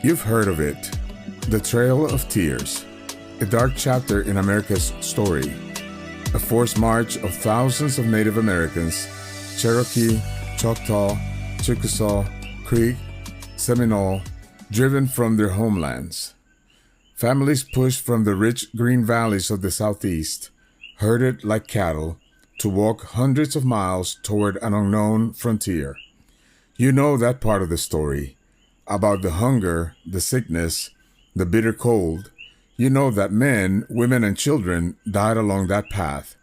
You've heard of it, the Trail of Tears, a dark chapter in America's story, a forced march of thousands of Native Americans, Cherokee, Choctaw, Chickasaw, Creek, Seminole, driven from their homelands. Families pushed from the rich green valleys of the Southeast, herded like cattle, to walk hundreds of miles toward an unknown frontier. You know that part of the story, about the hunger, the sickness, the bitter cold. You know that men, women, and children died along that path,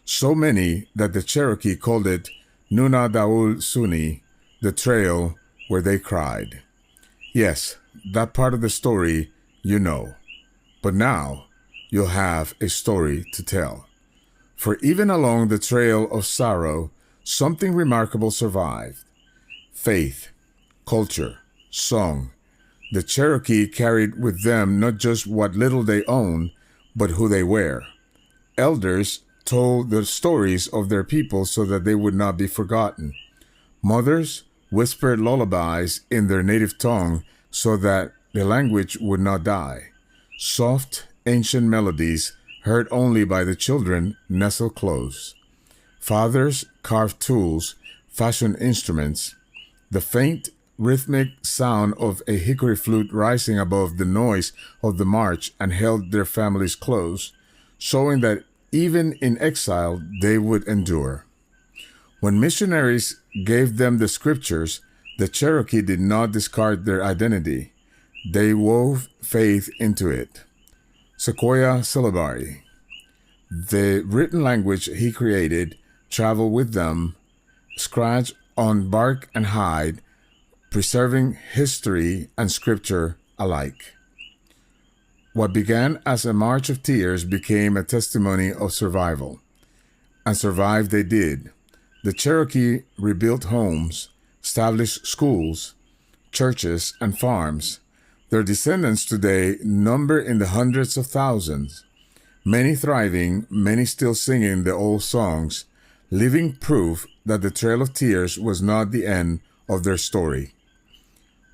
so many that the Cherokee called it Nuna Daul Suni, the trail where they cried. Yes, that part of the story you know. But now you'll have a story to tell. For even along the trail of sorrow, something remarkable survived. Faith, culture, song. The Cherokee carried with them not just what little they owned, but who they were. Elders told the stories of their people so that they would not be forgotten. Mothers whispered lullabies in their native tongue so that the language would not die. Soft, ancient melodies heard only by the children nestled close. Fathers carved tools, fashioned instruments. The faint, rhythmic sound of a hickory flute rising above the noise of the march and held their families close, showing that even in exile they would endure. When missionaries gave them the scriptures, the Cherokee did not discard their identity. They wove faith into it. Sequoyah Syllabary, the written language he created, traveled with them, scratched on bark and hide, preserving history and scripture alike. What began as a march of tears became a testimony of survival. And survive they did. The Cherokee rebuilt homes, established schools, churches, and farms. Their descendants today number in the hundreds of thousands, many thriving, many still singing the old songs, living proof that the Trail of Tears was not the end of their story.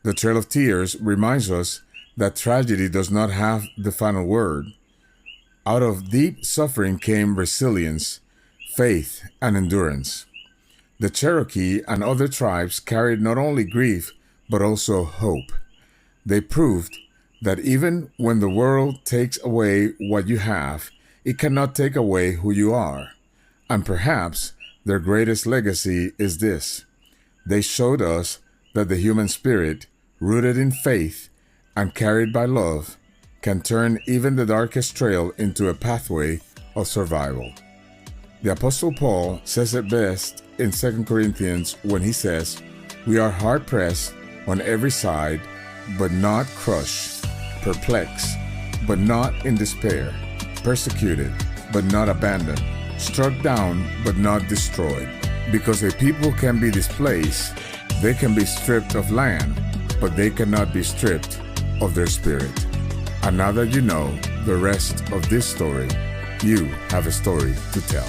The Trail of Tears reminds us that tragedy does not have the final word. Out of deep suffering came resilience, faith, and endurance. The Cherokee and other tribes carried not only grief, but also hope. They proved that even when the world takes away what you have, it cannot take away who you are. And perhaps their greatest legacy is this: they showed us that the human spirit, rooted in faith and carried by love, can turn even the darkest trail into a pathway of survival. The Apostle Paul says it best in 2 Corinthians when he says, "We are hard-pressed on every side, but not crushed, perplexed, but not in despair, persecuted, but not abandoned, struck down, but not destroyed." Because a people can be displaced, they can be stripped of land, but they cannot be stripped of their spirit. And now that you know the rest of this story, you have a story to tell.